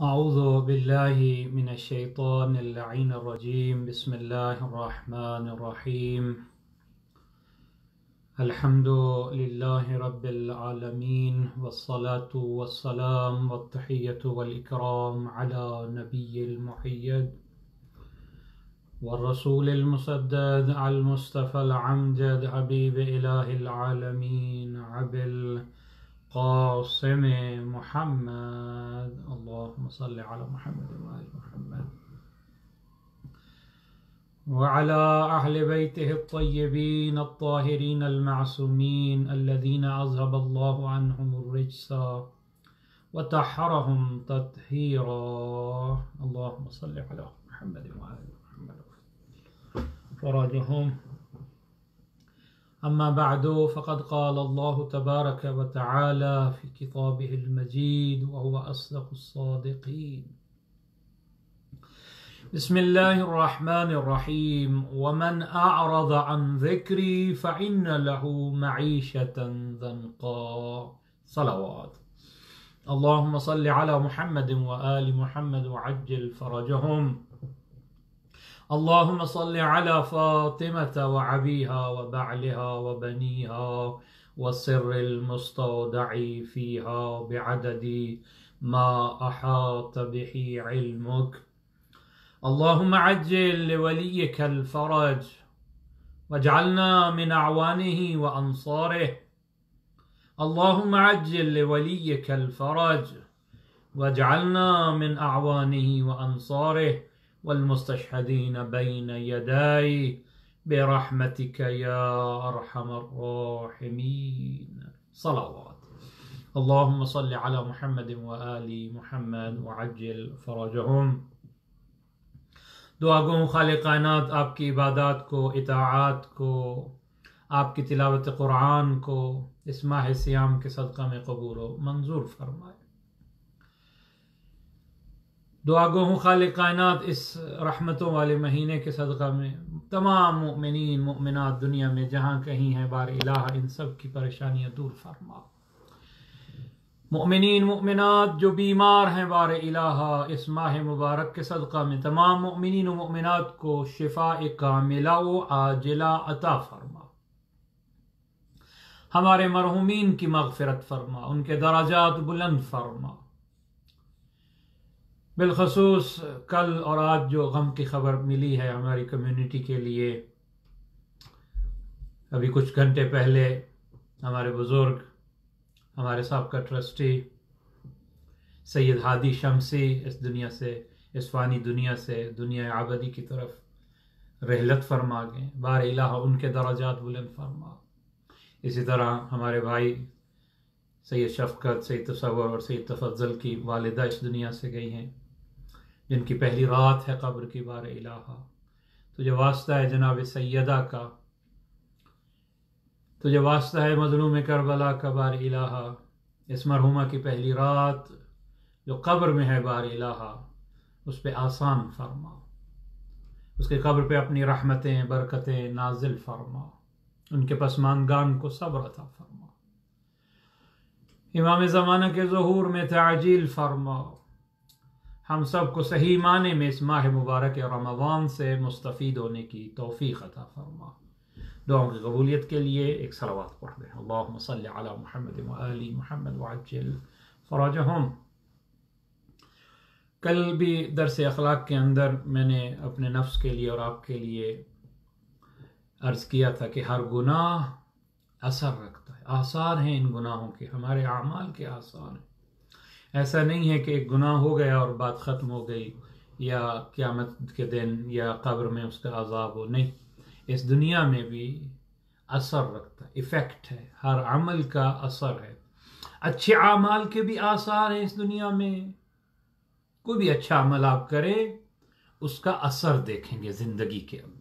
أعوذ بالله من الشيطان اللعين الرجيم. بسم الله الرحمن الرحيم. الحمد لله رب العالمين، والصلاة والسلام والتحية والإكرام على نبي المحيد والرسول المسدد المصطفى العمجد حبيب إله العالمين أبي القاسم محمد. اللهم صل على محمد وآل محمد وعلى أهل بيته الطيبين الطاهرين المعصومين الذين أذهب الله عنهم الرجس وطهرهم تطهيرا. اللهم صل على محمد وآل محمد فرجهم. أما بعد، فقد قال الله تبارك وتعالى في كتابه المجيد وهو أصدق الصادقين. بسم الله الرحمن الرحيم. ومن أعرض عن ذكري فإن له معيشة ضنكا. صلوات. اللهم صل على محمد وآل محمد وعجل فرجهم. اللهم صل على فاطمة وعبيها وبعلها وبنيها والسر المستودع فيها بعدد ما أحاط به علمك. اللهم عجل لوليك الفرج واجعلنا من أعوانه وأنصاره. اللهم عجل لوليك الفرج واجعلنا من أعوانه وأنصاره والمستشهدين بين يديه برحمتك يا أرحم الراحمين. صلوات. اللهم صل على محمد وآل محمد وعجل فرجهم. دعا گو خالق کائنات آپ کی عبادات کو، اطاعات کو، آپ کی تلاوت قرآن کو اس ماہ سیام کے صدقہ میں قبول و منظور فرمائے. دعا گو ہوں خالق کائنات اس رحمتوں والے مہینے کے صدقہ میں تمام مؤمنین مؤمنات دنیا میں جہاں کہیں ہیں بار الہ ان سب کی پریشانیاں دور فرما. مؤمنین مؤمنات جو بیمار ہیں بار الہ اس ماہ مبارک کے صدقہ میں تمام مؤمنین و مؤمنات کو شفاء کاملہ و عاجلہ عطا فرما. ہمارے مرحومین کی مغفرت فرما، ان کے درجات بلند فرما. بالخصوص کل اور آج جو غم کی خبر ملی ہے ہماری کمیونٹی کے لیے، ابھی کچھ گھنٹے پہلے ہمارے بزرگ، ہمارے سابقہ ٹرسٹی سید ہادی شمسی اس دنیا سے، اس فانی دنیا سے دنیا عابدی کی طرف رحلت فرما گئے. بار الہ ان کے درجات بلند فرما. اسی طرح ہمارے بھائی سید شفقت، سید تصور اور سید تفضل کی والدہ اس دنیا سے گئی ہیں، جن کی پہلی رات ہے قبر کی. بار الہ تجھے واسطہ ہے جناب سیدہ کا، تجھے واسطہ ہے مظلوم کربلا کا. بار الہ اس مرحومہ کی پہلی رات جو قبر میں ہے بار الہ اس پہ آسان فرما، اس کے قبر پہ اپنی رحمتیں برکتیں نازل فرما، ان کے پسماندگان کو صبر عطا فرما. امام زمانہ کے ظہور میں تعجیل فرما. ہم سب کو صحیح معنی میں اس ماہ مبارک رمضان سے مستفید ہونے کی توفیق عطا فرما. دعاؤں کی قبولیت کے لیے ایک صلوات پڑھ دیں. اللہم صل علی محمد وآل محمد وعجل فرجہم. کل بھی درس اخلاق کے اندر میں نے اپنے نفس کے لیے اور آپ کے لیے عرض کیا تھا کہ ہر گناہ اثر رکھتا ہے، آثار ہیں ان گناہوں کے، ہمارے اعمال کے آثار ہیں. ایسا نہیں ہے کہ ایک گناہ ہو گیا اور بات ختم ہو گئی یا قیامت کے دن یا قبر میں اس کا عذاب ہو. نہیں، اس دنیا میں بھی اثر رکھتا ہے، ایفیکٹ ہے، ہر عمل کا اثر ہے. اچھے اعمال کے بھی آثار ہیں اس دنیا میں. کوئی بھی اچھا عمل آپ کریں اس کا اثر دیکھیں گے زندگی کے اندر.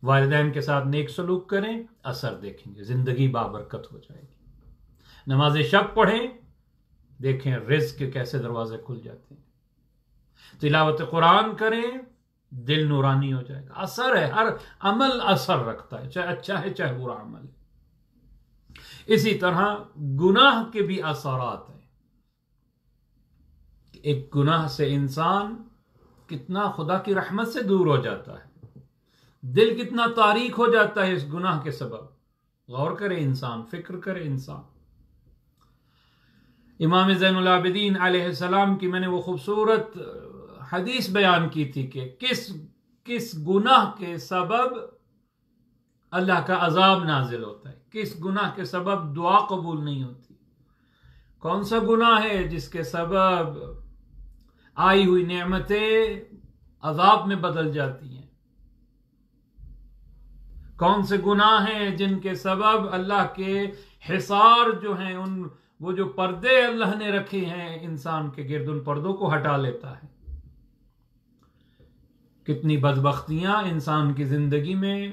والدین کے ساتھ نیک سلوک کریں، اثر دیکھیں گے، زندگی بابرکت ہو جائے گی. نماز شب پڑھیں، دیکھیں رزق کے کیسے دروازے کھل جاتے ہیں. تلاوت قرآن کریں، دل نورانی ہو جائے گا. اثر ہے، ہر عمل اثر رکھتا ہے، چاہے اچھا ہے چاہے برا عمل ہے. اسی طرح گناہ کے بھی اثرات ہیں. ایک گناہ سے انسان کتنا خدا کی رحمت سے دور ہو جاتا ہے، دل کتنا تاریک ہو جاتا ہے اس گناہ کے سبب. غور کرے انسان، فکر کرے انسان. امام زین العابدین علیہ السلام کی میں نے وہ خوبصورت حدیث بیان کی تھی کہ کس گناہ کے سبب اللہ کا عذاب نازل ہوتا ہے، کس گناہ کے سبب دعا قبول نہیں ہوتی. کون سا گناہ ہے جس کے سبب آئی ہوئی نعمتیں عذاب میں بدل جاتی ہیں؟ کون سے گناہ ہیں جن کے سبب اللہ کے حصار جو ہیں، وہ جو پردے اللہ نے رکھے ہیں انسان کے گرد، ان پردوں کو ہٹا لیتا ہے. کتنی بدبختیاں انسان کی زندگی میں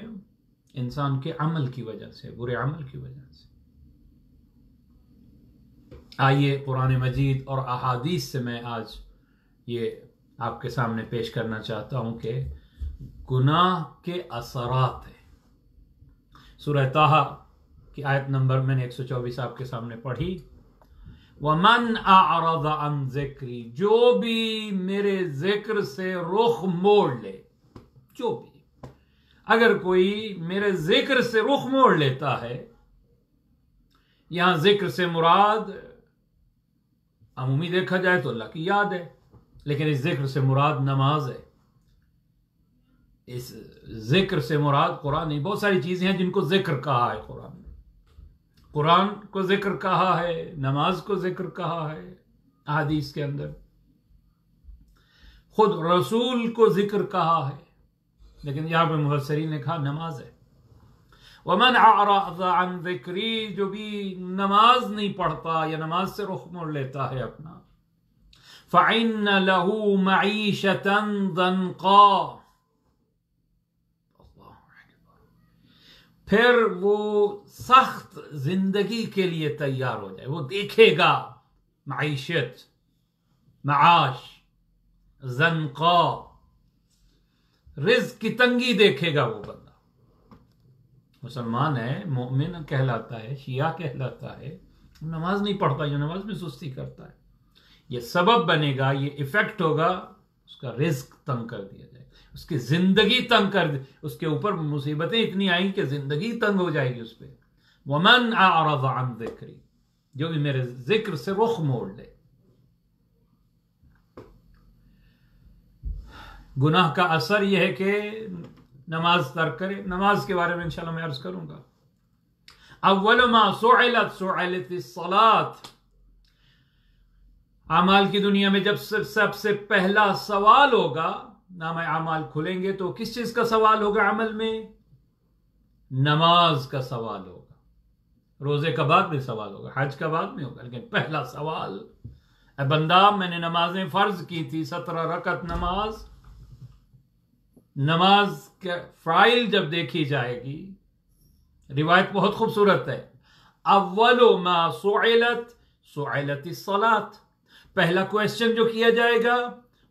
انسان کے عمل کی وجہ سے، برے عمل کی وجہ سے. آئیے قرآن مجید اور احادیث سے میں آج یہ آپ کے سامنے پیش کرنا چاہتا ہوں کہ گناہ کے اثرات ہیں. سورہ طٰہٰ کی آیت نمبر میں نے 124 آپ کے سامنے پڑھی. وَمَنْ أَعْرَضَ عَنْ ذِكْرِي، جو بھی میرے ذکر سے رخ موڑ لے، جو بھی، اگر کوئی میرے ذکر سے رخ موڑ لیتا ہے. یہاں ذکر سے مراد عمومی دیکھا جائے تو اللہ کی یاد ہے، لیکن اس ذکر سے مراد نماز ہے. اس ذکر سے مراد قرآن نہیں، بہت ساری چیزیں ہیں جن کو ذکر کہا ہے قرآن میں. قرآن کو ذکر کہا ہے، نماز کو ذکر کہا ہے احادیث کے اندر، خود رسول کو ذکر کہا ہے، لیکن یہاں پہ مفسرین نے کہا نماز ہے. وَمَنْ أَعْرَضَ عَنْ ذِكْرِي، جو بھی نماز نہیں پڑھتا یا نماز سے رخ موڑ لیتا ہے اپنا، فَإِنَّ لَهُ مَعِيشَةً ضَنْقًا، پھر وہ سخت زندگی کے لیے تیار ہو جائے. وہ دیکھے گا معیشت، معاش، زنقا، رزق کی تنگی دیکھے گا وہ بندہ. مسلمان ہے، مومن کہلاتا ہے، شیعہ کہلاتا ہے، نماز نہیں پڑھتا یا نماز میں سستی کرتا ہے. یہ سبب بنے گا، یہ ایفیکٹ ہوگا، اس کا رزق تنگ کر دیا جائے، اس کی زندگی تنگ کر دی، اس کے اوپر مصیبتیں اتنی آئیں کہ زندگی تنگ ہو جائے گی اس پہ. وَمَنْ أَعْرَضَ عَنْ ذِكْرِي، جو بھی میرے ذکر سے رخ موڑ لے. گناہ کا اثر یہ ہے کہ نماز ترک کرے. نماز کے بارے میں انشاءاللہ میں عرض کروں گا. اول ما سئلت الصلاة، اعمال کی دنیا میں جب سب سے پہلا سوال ہوگا، نامہ اعمال کھلیں گے تو کس چیز کا سوال ہوگا عمل میں؟ نماز کا سوال ہوگا. روزے کا بعد میں سوال ہوگا، حج کا بعد میں ہوگا، لیکن پہلا سوال، اے بندہ میں نے نمازیں فرض کی تھی، 17 رکعت نماز. نماز کے فائل جب دیکھی جائے گی، روایت بہت خوبصورت ہے. اول ما سئلت الصلاة، پہلا کویسچن جو کیا جائے گا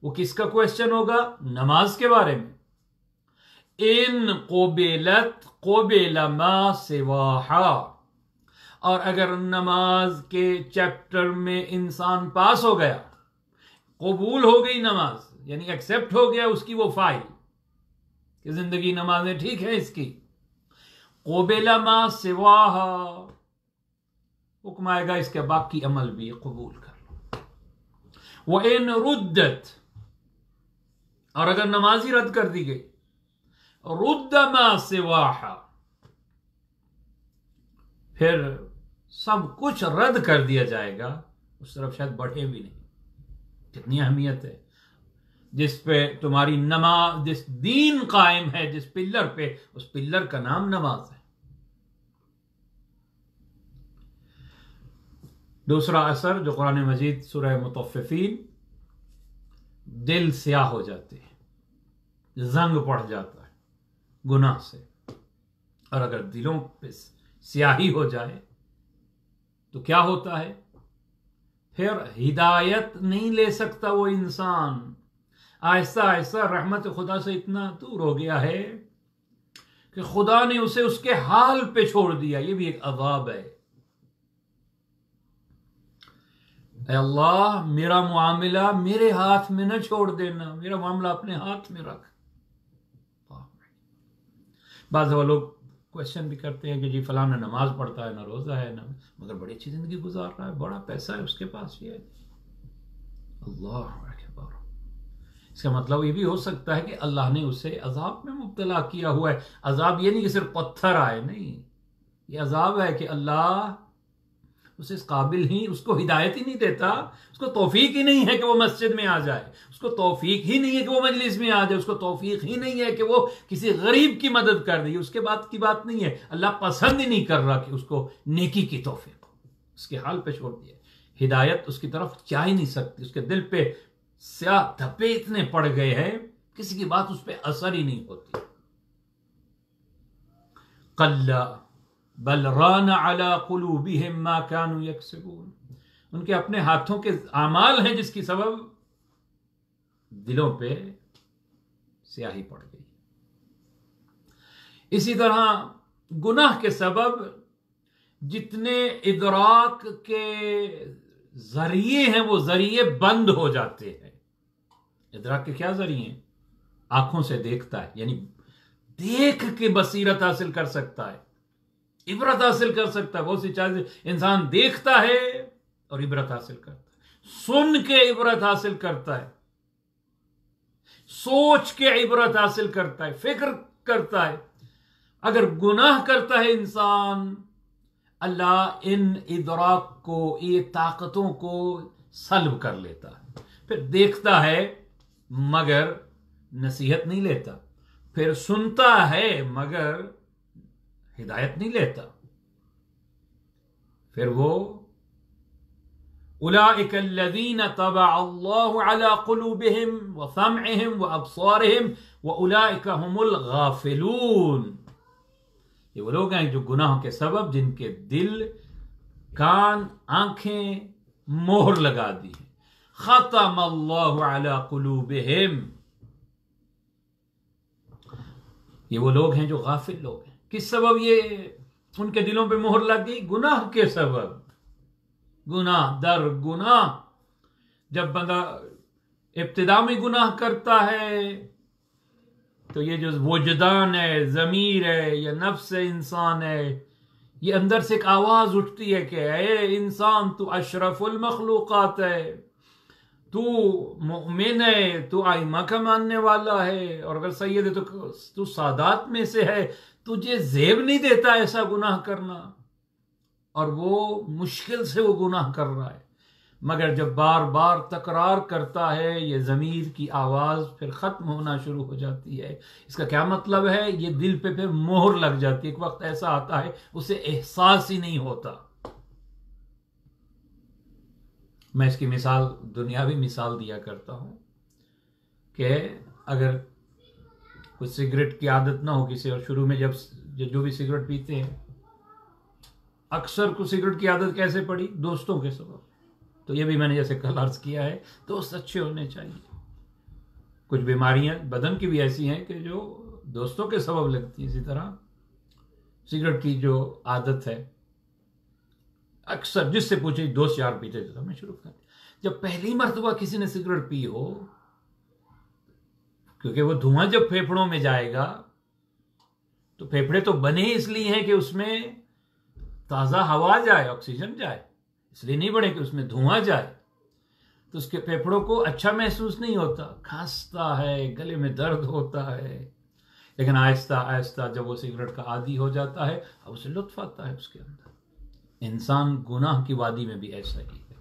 وہ کس کا کویسچن ہوگا؟ نماز کے بارے میں. ان قبلت قبل ما سواہا، اور اگر نماز کے چیپٹر میں انسان پاس ہو گیا، قبول ہو گئی نماز، یعنی ایکسپٹ ہو گیا اس کی وہ فائل کہ زندگی نمازیں ٹھیک ہے اس کی، قبل ما سواہا، حکم آئے گا اس کے باقی عمل بھی قبول کر لو. وَإِن رُدَّتْ، اور اگر نماز ہی رد کر دی گئی، رُدَّ مَا سِوَاهَا، پھر سب کچھ رد کر دیا جائے گا، اس طرف شاید بڑھے بھی نہیں. کتنی اہمیت ہے جس پہ تمہاری نماز، جس دین قائم ہے، جس پلر پہ، اس پلر کا نام نماز ہے. دوسرا اثر جو قرآن مجید سورہ مطففین، دل سیاہ ہو جاتے ہیں، زنگ پڑ جاتا ہے گناہ سے. اور اگر دلوں پہ سیاہی ہو جائے تو کیا ہوتا ہے؟ پھر ہدایت نہیں لے سکتا وہ انسان. آہستہ آہستہ رحمت خدا سے اتنا دور ہو گیا ہے کہ خدا نے اسے اس کے حال پہ چھوڑ دیا. یہ بھی ایک عذاب ہے. اے اللہ میرا معاملہ میرے ہاتھ میں نہ چھوڑ دینا، میرا معاملہ اپنے ہاتھ میں رکھ۔ بعض وہ لوگ کوشچن بھی کرتے ہیں کہ جی فلاں نہ نماز پڑھتا ہے، نہ روزہ ہے، نہ مگر بڑی اچھی زندگی گزار رہا ہے، بڑا پیسہ ہے اس کے پاس، یہ ہے۔ اللہ اکبر۔ اس کا مطلب یہ بھی ہو سکتا ہے کہ اللہ نے اسے عذاب میں مبتلا کیا ہوا ہے۔ عذاب یہ نہیں کہ صرف پتھر آئے، نہیں، یہ عذاب ہے کہ اللہ اسے اس قابل ہی، اس کو ہدایت ہی نہیں دیتا، اس کو توفیق ہی نہیں ہے کہ وہ مسجد میں آ جائے، اس کو توفیق ہی نہیں ہے کہ وہ مجلس میں آ جائے، اس کو توفیق ہی نہیں ہے کہ وہ کسی غریب کی مدد کر دے۔ اس کے بعد کی بات نہیں ہے، اللہ پسند ہی نہیں کر رہا کہ اس کو نیکی کی توفیق ہو، اس کے حال پہ چھوڑ دیا۔ ہدایت اس کی طرف جا ہی نہیں سکتی، اس کے دل پہ سیاہ دھبے اتنے پڑ گئے ہیں، کسی کی بات اس پہ اثر ہی نہیں ہوتی۔ قَلَّا بل ران علی قلوبہم ما كانوا یکسبون، ان کے اپنے ہاتھوں کے اعمال ہیں جس کی سبب دلوں پہ سیاہی پڑ گئی۔ اسی طرح گناہ کے سبب جتنے ادراک کے ذریعے ہیں وہ ذریعے بند ہو جاتے ہیں۔ ادراک کے کیا ذریعے ہیں؟ آنکھوں سے دیکھتا ہے، یعنی دیکھ کے بصیرت حاصل کر سکتا ہے، عبرت حاصل کر سکتا ہے۔ بہت سی چیزیں انسان دیکھتا ہے اور عبرت حاصل کرتا ہے، سن کے عبرت حاصل کرتا ہے، سوچ کے عبرت حاصل کرتا ہے، فکر کرتا ہے۔ اگر گناہ کرتا ہے انسان، اللہ ان ادراک کو، یہ طاقتوں کو سلب کر لیتا ہے۔ پھر دیکھتا ہے مگر نصیحت نہیں لیتا، پھر سنتا ہے مگر ہدایت نہیں لیتا، پھر وہ اولئک الذین طبع اللہ علی قلوبہم وسمعہم وابصارہم واولئک هم الغافلون۔ یہ وہ لوگ ہیں جو گناہوں کے سبب جن کے دل، کان، آنکھیں مہر لگا دی ہیں۔ ختم اللہ علی قلوبہم، یہ وہ لوگ ہیں جو غافل لوگ ہیں۔ کس سبب یہ ان کے دلوں پہ مہر لگ گئی؟ گناہ کے سبب، گناہ در گناہ۔ جب بندہ ابتدا میں گناہ کرتا ہے تو یہ جو وجدان ہے، ضمیر ہے، یا نفس انسان ہے، یہ اندر سے ایک آواز اٹھتی ہے کہ اے انسان، تو اشرف المخلوقات ہے، تو مؤمن ہے، تو ائمہ کا ماننے والا ہے، اور اگر سید ہے تو سادات میں سے ہے، تجھے زیب نہیں دیتا ایسا گناہ کرنا، اور وہ مشکل سے وہ گناہ کر رہا ہے۔ مگر جب بار بار تکرار کرتا ہے، یہ ضمیر کی آواز پھر ختم ہونا شروع ہو جاتی ہے۔ اس کا کیا مطلب ہے؟ یہ دل پہ پھر مہر لگ جاتی ہے۔ ایک وقت ایسا آتا ہے اسے احساس ہی نہیں ہوتا۔ میں اس کی مثال، دنیاوی مثال دیا کرتا ہوں کہ اگر کوئی سگریٹ کی عادت نہ ہو کسی، اور شروع میں جب جو بھی سگریٹ پیتے ہیں، اکثر کو سگریٹ کی عادت کیسے پڑی؟ دوستوں کے سبب۔ تو یہ بھی میں نے جیسے کل عرض کیا ہے، دوست اچھے ہونے چاہیے۔ کچھ بیماریاں بدن کی بھی ایسی ہیں کہ جو دوستوں کے سبب لگتی ہیں۔ اسی طرح سگریٹ کی جو عادت ہے، اکثر جس سے پوچھے دوست یار پیتے تھے، میں شروع کر جب پہلی مرتبہ کسی نے سگریٹ پی ہو، کیونکہ وہ دھواں جب پھیپھڑوں میں جائے گا تو پھیپھڑے تو بنے اس لیے ہیں کہ اس میں تازہ ہوا جائے، آکسیجن جائے، اس لیے نہیں بنے کہ اس میں دھواں جائے۔ تو اس کے پھیپھڑوں کو اچھا محسوس نہیں ہوتا، کھانستا ہے، گلے میں درد ہوتا ہے۔ لیکن آہستہ آہستہ جب وہ سگریٹ کا عادی ہو جاتا ہے، اب اسے لطف آتا ہے اس کے اندر۔ انسان گناہ کی وادی میں بھی ایسا ہی ہے۔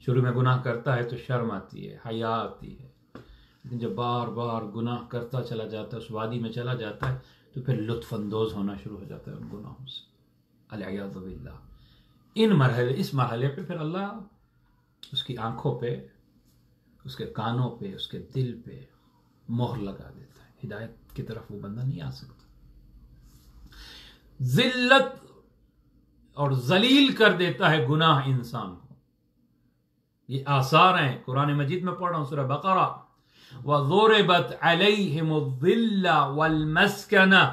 شروع میں گناہ کرتا ہے تو شرم آتی ہے، حیا آتی ہے، لیکن جب بار بار گناہ کرتا چلا جاتا ہے، اس وادی میں چلا جاتا ہے، تو پھر لطف اندوز ہونا شروع ہو جاتا ہے ان گناہوں سے۔ العیاذ باللہ۔ اس مرحلے پہ پھر اللہ اس کی آنکھوں پہ، اس کے کانوں پہ، اس کے دل پہ مہر لگا دیتا ہے۔ ہدایت کی طرف وہ بندہ نہیں آ سکتا۔ ذلت اور ذلیل کر دیتا ہے گناہ انسان کو۔ یہ آثار ہیں، قرآن مجید میں پڑھ رہا ہوں سورہ بقرہ، وَضُرِبَتْ عَلَيْهِمُ الذِّلَّ وَالْمَسْكَنَةِ،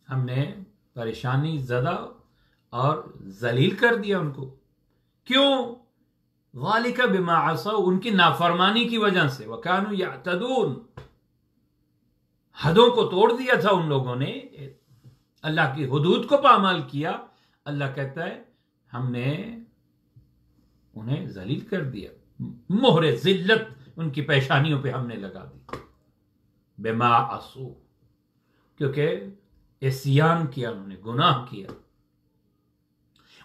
ہم نے پریشانی زدہ اور ذلیل کر دیا ان کو۔ کیوں؟ ذالک بما عصوا، ان کی نافرمانی کی وجہ سے، وکانوا یعتدون، حدوں کو توڑ دیا تھا ان لوگوں نے، اللہ کی حدود کو پامال کیا۔ اللہ کہتا ہے ہم نے انہیں ذلیل کر دیا، مہر ذلت ان کی پیشانیوں پہ ہم نے لگا دی، بما عصوا، کیونکہ عصیان کیا انہوں نے، گناہ کیا۔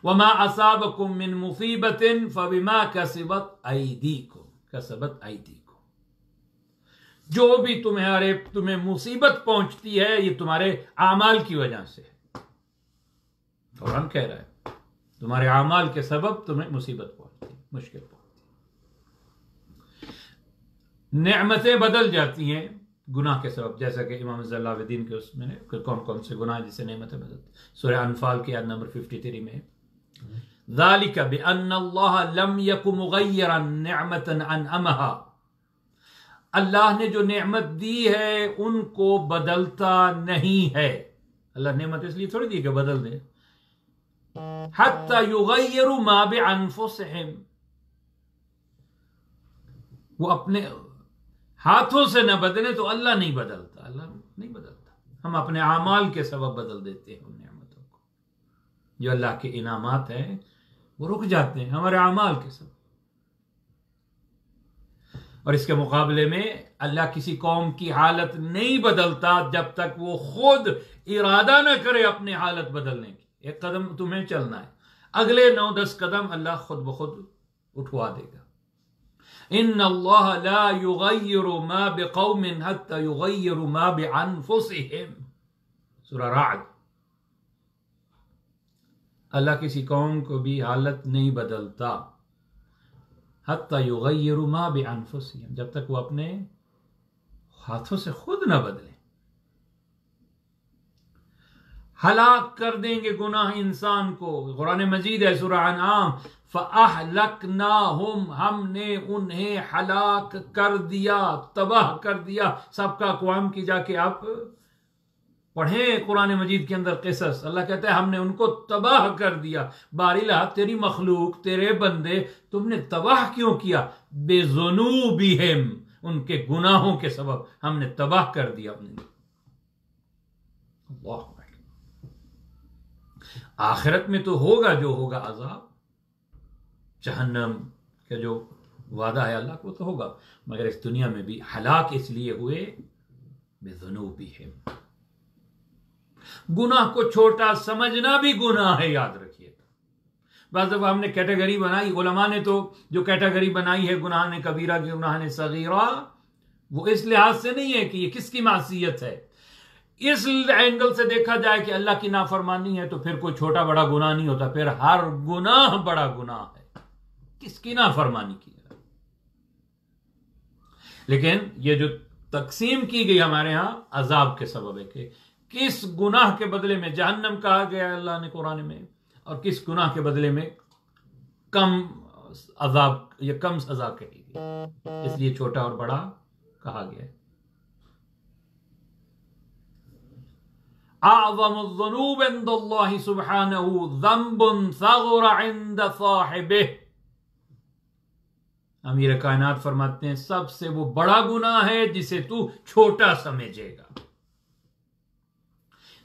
وما اصابکم من مصیبت فبما کسبت ایدیکم، جو بھی تمہیں مصیبت پہنچتی ہے یہ تمہارے اعمال کی وجہ سے ہے۔ قرآن کہہ رہا ہے تمہارے اعمال کے سبب تمہیں مصیبت پہنچتی، مشکل پہنچتی، نعمتیں بدل جاتی ہیں گناہ کے سبب، جیسا کہ امام ضیاء الدین کے اس میں کون کون سے گناہ جسے نعمتیں بدلتی، سورہ انفال کی آیت نمبر 53 میں، ذالک بأن اللہ لم یک مغیرا نعمتا انعمها، اللہ نے جو نعمت دی ہے ان کو بدلتا نہیں ہے۔ اللہ نعمت اس لیے تھوڑی دی کہ بدل دے، حتی یغیروا ما بانفسہم، وہ اپنے ہاتھوں سے نہ بدلے تو اللہ نہیں بدلتا، اللہ نہیں بدلتا، ہم اپنے اعمال کے سبب بدل دیتے ہیں ان نعمتوں کو، جو اللہ کے انعامات ہیں وہ رک جاتے ہیں ہمارے اعمال کے سبب۔ اور اس کے مقابلے میں اللہ کسی قوم کی حالت نہیں بدلتا جب تک وہ خود ارادہ نہ کرے اپنی حالت بدلنے کی۔ ایک قدم تمہیں چلنا ہے، اگلے 9-10 قدم اللہ خود بخود اٹھوا دے گا۔ ان اللہ لا یغیر ما بقوم حتی یغیروا ما بانفسہم، سورہ رعد۔ اللہ کسی قوم کو بھی حالت نہیں بدلتا حتی یغیروا ما بانفسہم، جب تک وہ اپنے ہاتھوں سے خود نہ بدلیں۔ ہلاک کر دیں گے گناہ انسان کو، قرآن مجید ہے سورہ انعام، فَأَهْلَكْنَاهُمْ، ہم نے انہیں ہلاک کر دیا، تباہ کر دیا۔ سب کا اقوام کی جا کے آپ پڑھیں قرآن مجید کے اندر قصص، اللہ کہتا ہے ہم نے ان کو تباہ کر دیا۔ بارالہ تیری مخلوق، تیرے بندے تم نے تباہ کیوں کیا؟ بِذُنُوبِهِمْ، ان کے گناہوں کے سبب ہم نے تباہ کر دیا اپنے۔ اللہ آخرت میں تو ہوگا جو ہوگا عذاب، جہنم کا جو وعدہ ہے اللہ کو تو ہوگا، مگر اس دنیا میں بھی ہلاک اس لیے ہوئے بذنوبہم۔ گناہ کو چھوٹا سمجھنا بھی گناہ ہے، یاد رکھیے۔ بعض دفعہ ہم نے کیٹیگری بنائی، علماء نے تو جو کیٹیگری بنائی ہے گناہ نے کبیرہ کی، گناہ نے صغیرہ، وہ اس لحاظ سے نہیں ہے کہ یہ کس کی معصیت ہے، اس اینگل سے دیکھا جائے کہ اللہ کی نافرمانی ہے تو پھر کوئی چھوٹا بڑا گناہ نہیں ہوتا، پھر ہر گناہ بڑا گناہ ہے، کس کی نافرمانی کی ہے۔ لیکن یہ جو تقسیم کی گئی ہمارے ہاں عذاب کے سبب ہے کہ کس گناہ کے بدلے میں جہنم کہا گیا اللہ نے قرآن میں، اور کس گناہ کے بدلے میں کم عذاب یا کم سزا کہی گئی، اس لیے چھوٹا اور بڑا کہا گیا ہے۔ اعظم الذنوب عند اللہ سبحانہ ذنب صغر عند صاحبہ، امیر کائنات فرماتے ہیں سب سے وہ بڑا گناہ ہے جسے تو چھوٹا سمجھے گا۔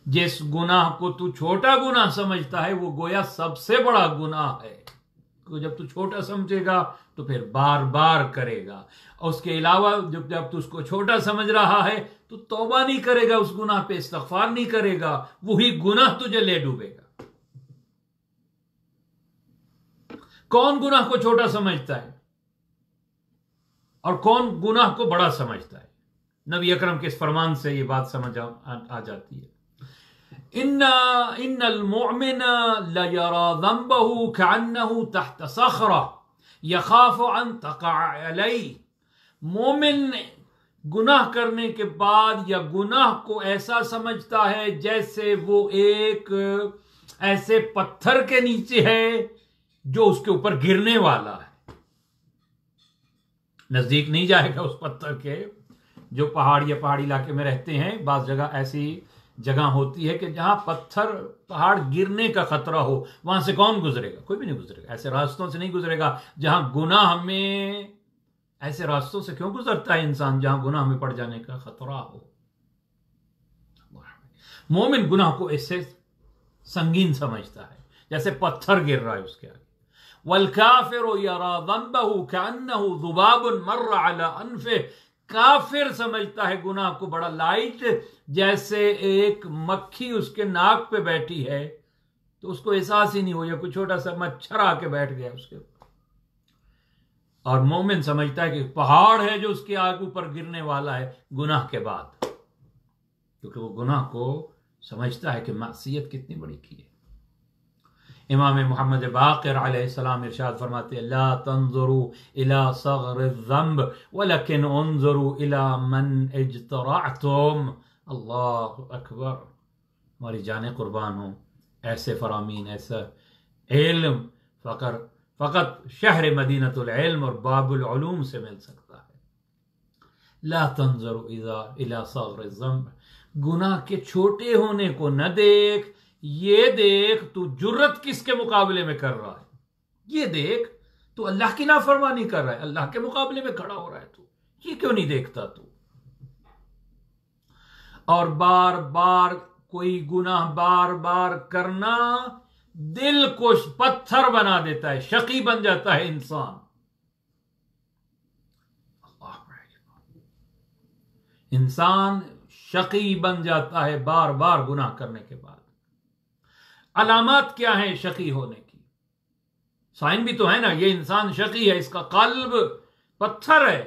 جس گناہ کو تو چھوٹا گناہ سمجھتا ہے وہ گویا سب سے بڑا گناہ ہے، جب تو چھوٹا سمجھے گا تو پھر بار بار کرے گا، اور اس کے علاوہ جب تو اس کو چھوٹا سمجھ رہا ہے تو توبہ نہیں کرے گا، اس گناہ پہ استغفار نہیں کرے گا، وہی گناہ تجھے لے ڈوبے گا۔ کون گناہ کو چھوٹا سمجھتا ہے اور کون گناہ کو بڑا سمجھتا ہے؟ نبی اکرم کے اس فرمان سے یہ بات سمجھ آ جاتی ہے۔ ان المؤمن لیرى ذنبه كأنه تحت صخرة يخاف ان تقع عليه، مومن گناہ کرنے کے بعد یا گناہ کو ایسا سمجھتا ہے جیسے وہ ایک ایسے پتھر کے نیچے ہے جو اس کے اوپر گرنے والا ہے، نزدیک نہیں جائے گا اس پتھر کے۔ جو پہاڑی علاقے میں رہتے ہیں، بعض جگہ ایسی جگہ ہوتی ہے کہ جہاں پتھر پہاڑ گرنے کا خطرہ ہو، وہاں سے کون گزرے گا؟ کوئی بھی نہیں گزرے گا، ایسے راستوں سے نہیں گزرے گا جہاں گناہ میں، ایسے راستوں سے کیوں گزرتا ہے انسان جہاں گناہ میں پڑ جانے کا خطرہ ہو؟ مومن گناہ کو اس سے سنگین سمجھتا ہے جیسے پتھر گر رہا ہے اس کے آگے. والکافر یرا ذنبہ کأنہ ذباب مر علی انفہ، کافر سمجھتا ہے گناہ کو بڑا لائٹ، جیسے ایک مکھی اس کے ناک پہ بیٹھی ہے تو اس کو احساس ہی نہیں ہو، یا کوئی چھوٹا سا مچھر آ کے بیٹھ گیا اس کے اوپر. اور مومن سمجھتا ہے کہ پہاڑ ہے جو اس کے آگے اوپر گرنے والا ہے گناہ کے بعد، کیونکہ وہ گناہ کو سمجھتا ہے کہ معصیت کتنی بڑی کی ہے. امام محمد باقر علیہ السلام ارشاد فرماتے ہیں لا تنظروا الى صغر الذنب ولكن انظروا الى من اجترعتم. اللہ اکبر، ہماری جانیں قربان ہوں، ایسے فرامین، ایسا علم فقط شہر مدینۃ العلم اور باب العلوم سے مل سکتا ہے. لا تنظروا الى صغر الذنب، گناہ کے چھوٹے ہونے کو نہ دیکھ، یہ دیکھ تو جرت کس کے مقابلے میں کر رہا ہے، یہ دیکھ تو اللہ کی نافرمانی کر رہا ہے، اللہ کے مقابلے میں کھڑا ہو رہا ہے، تو یہ کیوں نہیں دیکھتا تو؟ اور بار بار کوئی گناہ بار بار کرنا دل کو پتھر بنا دیتا ہے، شقی بن جاتا ہے انسان. انسان شقی بن جاتا ہے بار بار گناہ کرنے کے بعد. علامات کیا ہیں شقی ہونے کی؟ سائن بھی تو ہے نا، یہ انسان شقی ہے، اس کا قلب پتھر ہے.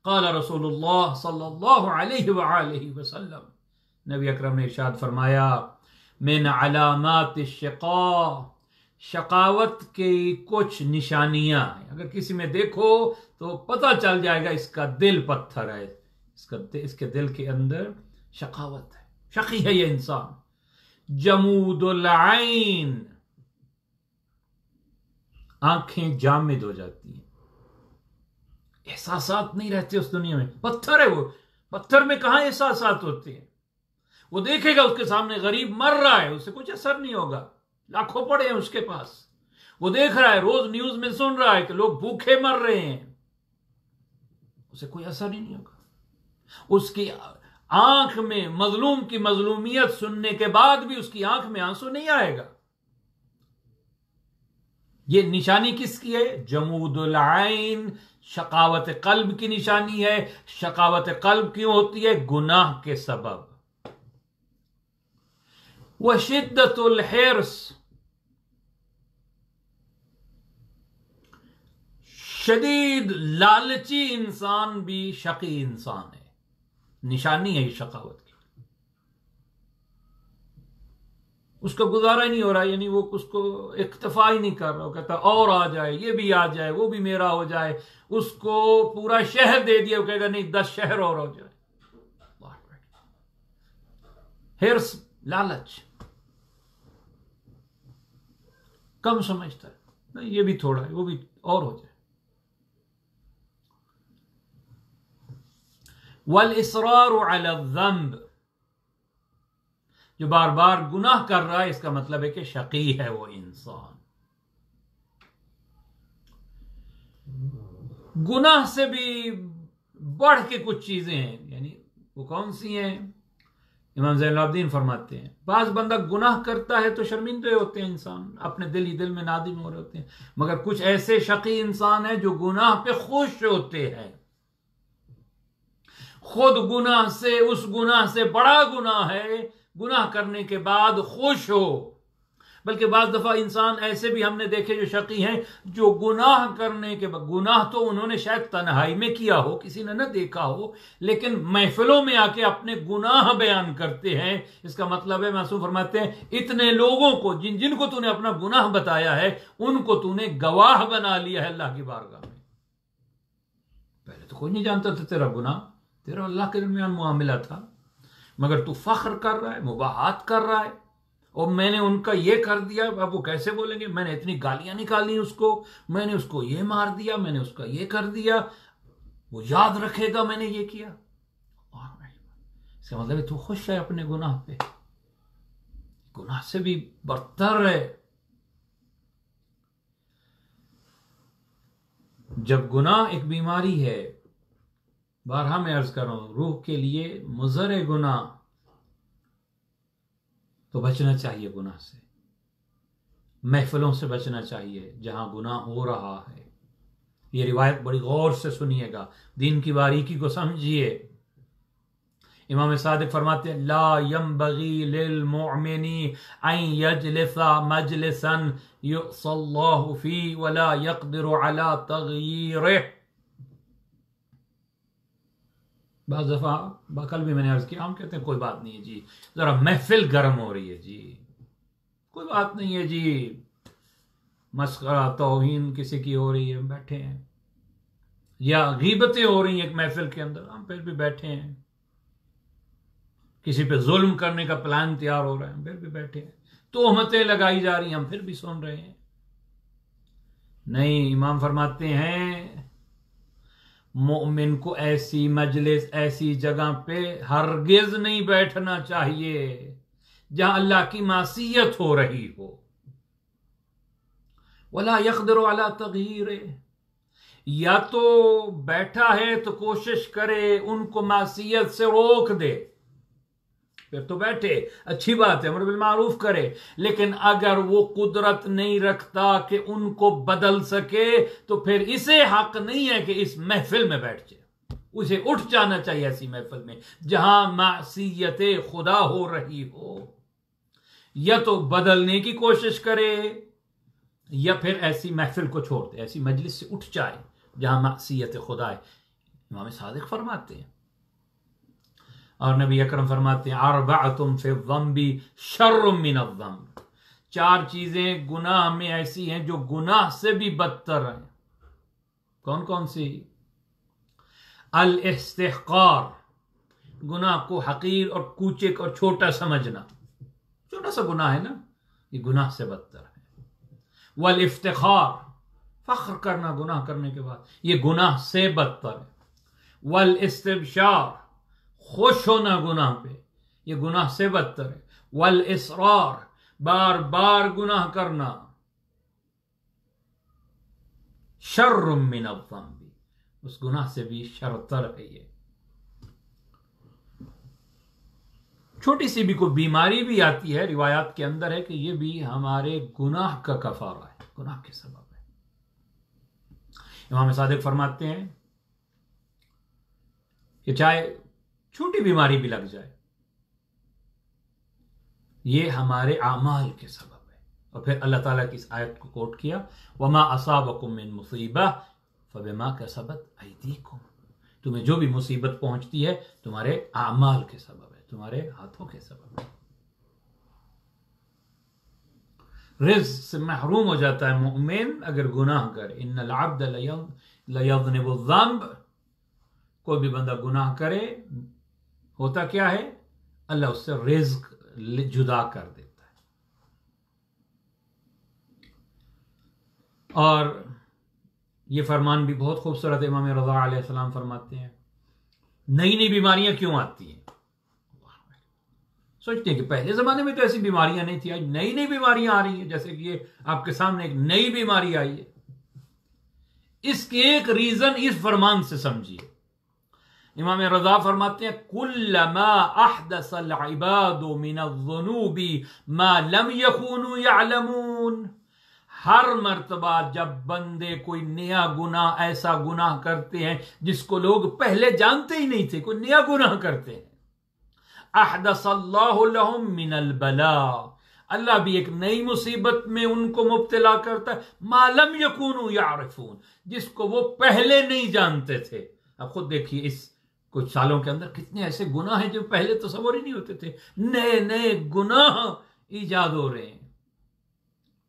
قال رسول اللہ صلی اللہ علیہ وآلہ وسلم، نبی اکرم نے ارشاد فرمایا من علامات الشقاء، شقاوت کی کچھ نشانیاں ہیں، اگر کسی میں دیکھو تو پتہ چل جائے گا اس کا دل پتھر ہے، اس کے دل کے اندر شقاوت ہے، شقی ہے یہ انسان. جمود العین، آنکھیں جامد ہو جاتی ہیں، احساسات نہیں رہتے اس دنیا میں، پتھر ہے وہ، پتھر میں کہاں احساسات ہوتے ہیں؟ وہ دیکھے گا اس کے سامنے غریب مر رہا ہے، اسے کچھ اثر نہیں ہوگا، لاکھوں پڑے ہیں اس کے پاس، وہ دیکھ رہا ہے، روز نیوز میں سن رہا ہے کہ لوگ بھوکے مر رہے ہیں، اسے کوئی اثر ہی نہیں ہوگا. اس کی آنکھ میں مظلوم کی مظلومیت سننے کے بعد بھی اس کی آنکھ میں آنسو نہیں آئے گا. یہ نشانی کس کی ہے؟ جمود العین، شقاوت قلب کی نشانی ہے. شقاوت قلب کیوں ہوتی ہے؟ گناہ کے سبب. وشدت الحرص، شدید لالچی انسان بھی شقی انسان ہے، نشانی ہے یہ شقاوت کی. اس کا گزارا ہی نہیں ہو رہا، یعنی وہ اس کو اکتفا ہی نہیں کر رہا، وہ کہتا اور آ جائے، یہ بھی آ جائے، وہ بھی میرا ہو جائے. اس کو پورا شہر دے دیا، وہ کہے گا نہیں 10 شہر اور ہو جائے. حرص، لالچ، کم سمجھتا ہے، نہیں یہ بھی تھوڑا ہے، وہ بھی اور ہو جائے. والاصرار علی الذنب، جو بار بار گناہ کر رہا ہے، اس کا مطلب ہے کہ شقی ہے وہ انسان. گناہ سے بھی بڑھ کے کچھ چیزیں ہیں، یعنی وہ کون سی ہیں؟ امام زین العابدین فرماتے ہیں بعض بندہ گناہ کرتا ہے تو شرمندے ہوتے ہیں، انسان اپنے دل ہی دل میں نادم ہو رہے ہوتے ہیں، مگر کچھ ایسے شقی انسان ہیں جو گناہ پہ خوش ہوتے ہیں، خود گناہ سے، اس گناہ سے بڑا گناہ ہے، گناہ کرنے کے بعد خوش ہو. بلکہ بعض دفعہ انسان ایسے بھی ہم نے دیکھے جو شقی ہیں، جو گناہ کرنے کے بعد، گناہ تو انہوں نے شاید تنہائی میں کیا ہو، کسی نے نہ دیکھا ہو، لیکن محفلوں میں آ کے اپنے گناہ بیان کرتے ہیں. اس کا مطلب ہے، معصوم فرماتے ہیں اتنے لوگوں کو جن کو تو نے اپنا گناہ بتایا ہے، ان کو تو نے گواہ بنا لیا ہے اللہ کی بارگاہ میں. پہلے تو کوئی نہیں جانتا تھا تیرا گناہ، تیرا اللہ کے درمیان معاملہ تھا، مگر تو فخر کر رہا ہے، مباحات کر رہا ہے، اور میں نے ان کا یہ کر دیا. اب وہ کیسے بولیں گے؟ میں نے اتنی گالیاں نکالی اس کو، میں نے اس کو یہ مار دیا، میں نے اس کا یہ کر دیا، وہ یاد رکھے گا میں نے یہ کیا. اس کا مطلب ہے تو خوش ہے اپنے گناہ پہ، گناہ سے بھی برتر ہے۔ جب گناہ ایک بیماری ہے، بارہا میں عرض کر رہا ہوں، روح کے لیے مضر گناہ، تو بچنا چاہیے گناہ سے، محفلوں سے بچنا چاہیے جہاں گناہ ہو رہا ہے۔ یہ روایت بڑی غور سے سنیے گا، دین کی باریکی کو سمجھیے۔ امام صادق فرماتے ہیں لا ينبغي للمؤمن ان يجلس مجلسا يعصى الله فيه ولا يقدر على تغييره۔ بعض دفعہ کل بھی میں نے عرض کیا، ہم کہتے ہیں کوئی بات نہیں ہے جی، ذرا محفل گرم ہو رہی ہے جی، کوئی بات نہیں ہے جی، مسخرہ توہین کسی کی ہو رہی ہے، بیٹھے ہیں، یا غیبتیں ہو رہی ہیں ایک محفل کے اندر، ہم پھر بھی بیٹھے ہیں، کسی پہ ظلم کرنے کا پلان تیار ہو رہا ہے، ہم پھر بھی بیٹھے ہیں، تہمتیں لگائی جا رہی ہیں، ہم پھر بھی سن رہے ہیں۔ نہیں، امام فرماتے ہیں مومن کو ایسی مجلس، ایسی جگہ پہ ہرگز نہیں بیٹھنا چاہیے جہاں اللہ کی معصیت ہو رہی ہو۔ ولا يقدر على تغییرہ، یا تو بیٹھا ہے تو کوشش کرے ان کو معصیت سے روک دے، پھر تو بیٹھے، اچھی بات ہے، امر بالمعروف کرے، لیکن اگر وہ قدرت نہیں رکھتا کہ ان کو بدل سکے تو پھر اسے حق نہیں ہے کہ اس محفل میں بیٹھ جائے، اسے اٹھ جانا چاہیے ایسی محفل میں جہاں معصیت خدا ہو رہی ہو، یا تو بدلنے کی کوشش کرے یا پھر ایسی محفل کو چھوڑ دے، ایسی مجلس سے اٹھ جائے جہاں معصیت خدا ہے۔ امام صادق فرماتے ہیں، اور نبی اکرم فرماتے ہیں اربعۃ فی الذنب شر من الذنب، چار چیزیں گناہ میں ایسی ہیں جو گناہ سے بھی بدتر ہیں۔ کون کون سی؟ الاستحقار، گناہ کو حقیر اور کوچک اور چھوٹا سمجھنا، چھوٹا سا گناہ ہے نا، یہ گناہ سے بدتر ہے۔ والافتخار، فخر کرنا گناہ کرنے کے بعد، یہ گناہ سے بدتر ہے۔ والاستبشار، خوش ہونا گناہ پہ، یہ گناہ سے بدتر ہے۔ والاصرار، بار بار گناہ کرنا، شر من الذنب، اس گناہ سے بھی شرتر ہے۔ یہ چھوٹی سی بھی کوئی بیماری بھی آتی ہے، روایات کے اندر ہے کہ یہ بھی ہمارے گناہ کا کفارہ ہے، گناہ کے سبب ہے۔ امام صادق فرماتے ہیں کہ چاہے چھوٹی بیماری بھی لگ جائے، یہ ہمارے اعمال کے سبب ہے۔ اور پھر اللہ تعالیٰ کی اس آیت کو کوٹ کیا وَمَا أَصَابَكُم مِّن مُّصِيبَةٍ فَبِمَا كَسَبَتْ أَيْدِيكُمْ، تمہیں جو بھی مصیبت پہنچتی ہے تمہارے اعمال کے سبب ہے، تمہارے ہاتھوں کے سبب ہے۔ رزق سے محروم ہو جاتا ہے مومن اگر گناہ کرے۔ ان العبد لیذنب الذنب، کوئی بھی بندہ گناہ کرے، ہوتا کیا ہے؟ اللہ اس سے رزق جدا کر دیتا ہے۔ اور یہ فرمان بھی بہت خوبصورت، امام رضا علیہ السلام فرماتے ہیں نئی نئی بیماریاں کیوں آتی ہیں؟ سوچتے ہیں کہ پہلے زمانے میں تو ایسی بیماریاں نہیں تھی، آج نئی نئی بیماریاں آ رہی ہیں، جیسے کہ یہ آپ کے سامنے ایک نئی بیماری آئی ہے۔ اس کے ایک ریزن اس فرمان سے سمجھیے۔ امام رضا فرماتے ہیں کلما احدث العباد من الذنوب ما لم يكونوا يعلمون، ہر مرتبہ جب بندے کوئی نیا گناہ، ایسا گناہ کرتے ہیں جس کو لوگ پہلے جانتے ہی نہیں تھے، کوئی نیا گناہ کرتے ہیں، احدث اللہ لهم من البلاء، اللہ بھی ایک نئی مصیبت میں ان کو مبتلا کرتا ہے، ما لم يكونوا يعرفون، جس کو وہ پہلے نہیں جانتے تھے۔ اب خود دیکھیے اس کچھ سالوں کے اندر کتنے ایسے گناہ ہیں جو پہلے تصور ہی نہیں ہوتے تھے، نئے نئے گناہ ایجاد ہو رہے ہیں۔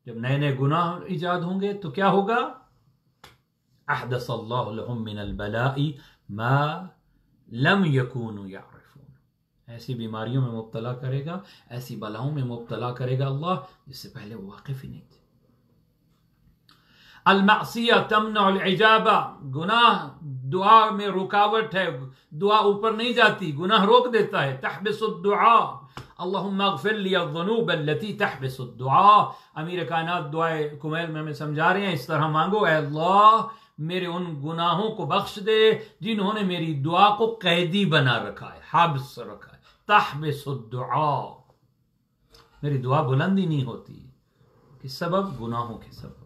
جب نئے نئے گناہ ایجاد ہوں گے تو کیا ہوگا؟ احدث اللہ لهم من البلاء ما لم يكونوا يعرفون، ایسی بیماریوں میں مبتلا کرے گا، ایسی بلاؤں میں مبتلا کرے گا اللہ جس سے پہلے وہ واقف ہی نہیں تھے۔ المعصیہ تمنع العجابہ، گناہ دعا میں رکاوٹ ہے، دعا اوپر نہیں جاتی، گناہ روک دیتا ہے. تحبس الدعاء، اللہم اغفر لی الذنوب التي تحبس الدعاء. امیر کائنات دعائے کمیل میں ہمیں سمجھا رہے ہیں اس طرح مانگو، اے اللہ میرے ان گناہوں کو بخش دے جنہوں نے میری دعا کو قیدی بنا رکھا ہے، حبس رکھا ہے. تحبس الدعاء، میری دعا بلند ہی نہیں ہوتی، کس سبب؟ گناہوں کے سبب.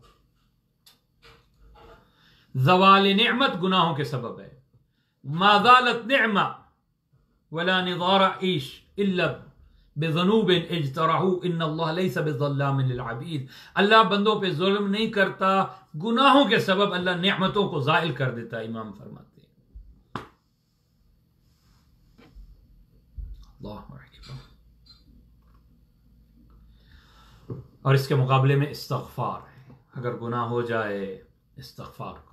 زوال نعمت گناہوں کے سبب ہے. ما زالت نعمہ ولا نضار عیش الا بذنوب اجترحوا ان اللہ لیس بظلام للعبید. اللہ بندوں پہ ظلم نہیں کرتا، گناہوں کے سبب اللہ نعمتوں کو زائل کر دیتا ہے. امام فرماتے ہیں اللہ اکبر. اور اس کے مقابلے میں استغفار ہے. اگر گناہ ہو جائے استغفار کرو.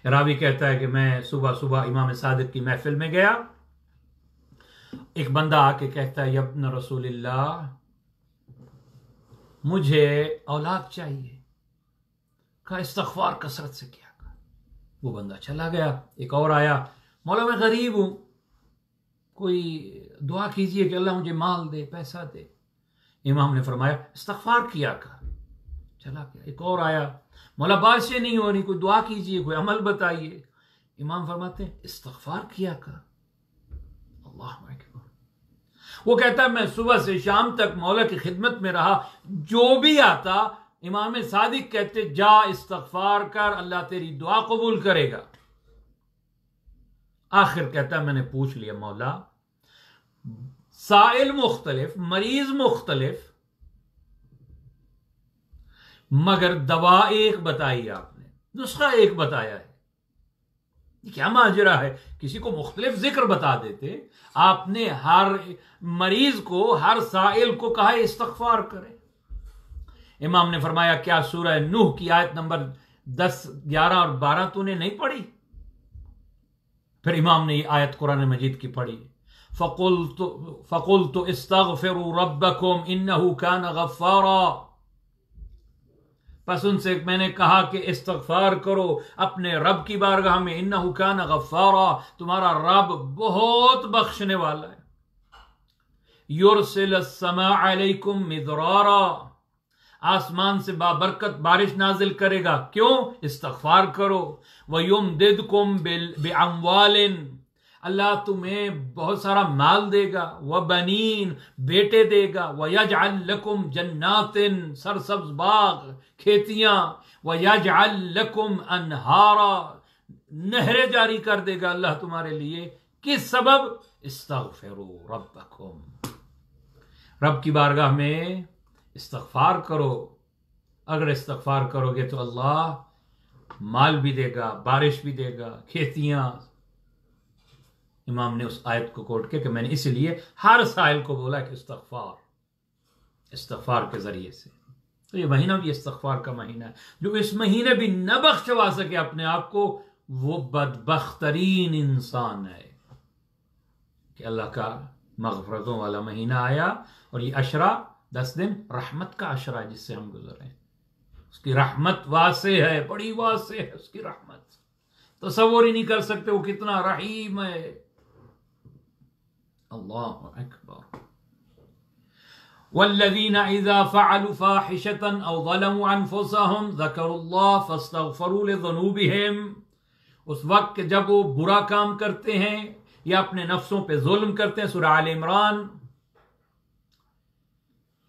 راوی کہتا ہے کہ میں صبح صبح امام صادق کی محفل میں گیا، ایک بندہ آ کے کہتا ہے یا ابن رسول اللہ مجھے اولاد چاہیے. کہا استغفار کثرت سے کیا کر. وہ بندہ چلا گیا. ایک اور آیا، مولا میں غریب ہوں، کوئی دعا کیجئے کہ اللہ مجھے مال دے، پیسہ دے. امام نے فرمایا استغفار کیا کر. چلا گیا. ایک اور آیا، مولا بارشیں نہیں ہو رہی، کوئی دعا کیجئے، کوئی عمل بتائیے. امام فرماتے ہیں استغفار کیا کر. اللہ اکبر. وہ کہتا ہے میں صبح سے شام تک مولا کی خدمت میں رہا، جو بھی آتا امام صادق کہتے جا استغفار کر، اللہ تیری دعا قبول کرے گا. آخر کہتا ہے میں نے پوچھ لیا مولا، سائل مختلف، مریض مختلف، مگر دوا ایک بتائی آپ نے، نسخہ ایک بتایا ہے. یہ کیا ماجرا ہے؟ کسی کو مختلف ذکر بتا دیتے، آپ نے ہر مریض کو، ہر سائل کو کہا استغفار کرے. امام نے فرمایا کیا سورہ نوح کی آیت نمبر 10، 11 اور 12 تو نے نہیں پڑھی؟ پھر امام نے یہ آیت قرآن مجید کی پڑھی. فَقُلْتُ اسْتَغْفِرُوا رَبَّكُمْ إِنَّهُ كَانَ غَفَّارًا. پس ان سے میں نے کہا کہ استغفار کرو اپنے رب کی بارگاہ میں، انہ کان غفارا، تمہارا رب بہت بخشنے والا ہے. یرسل السماء علیکم مدرارا، آسمان سے بابرکت بارش نازل کرے گا. کیوں؟ استغفار کرو. وَيُمْدِدْكُمْ بِأَمْوَالٍ، اللہ تمہیں بہت سارا مال دے گا. وَبَنِينَ، بیٹے دے گا. وَيَجْعَلْ لَكُمْ جَنَّاتٍ، سرسبز باغ، کھیتیاں. وَيَجْعَلْ لَكُمْ أَنْهَارًا، نہریں جاری کر دے گا اللہ تمہارے لیے. کس سبب؟ استغفروا ربکم، رب کی بارگاہ میں استغفار کرو. اگر استغفار کرو گے تو اللہ مال بھی دے گا، بارش بھی دے گا، کھیتیاں. امام نے اس آیت کو کوٹ کیا کہ میں نے اس لیے ہر سائل کو بولا کہ استغفار کے ذریعے سے. تو یہ مہینہ بھی استغفار کا مہینہ ہے. جو اس مہینے بھی نہ بخشوا سکے اپنے آپ کو، وہ بدبخت ترین انسان ہے. کہ اللہ کا مغفرتوں والا مہینہ آیا اور یہ عشرہ 10 دن رحمت کا عشرہ جس سے ہم گزرے ہیں. اس کی رحمت واسع ہے، بڑی واسع ہے اس کی رحمت، تصور ہی نہیں کر سکتے وہ کتنا رحیم ہے. اللہ اکبر. والذین اذا فعلوا فاحشة او ظلموا انفسهم ذکروا اللہ فاستغفروا لذنوبهم. اس وقت کہ جب وہ برا کام کرتے ہیں یا اپنے نفسوں پہ ظلم کرتے ہیں، سورہ آل عمران.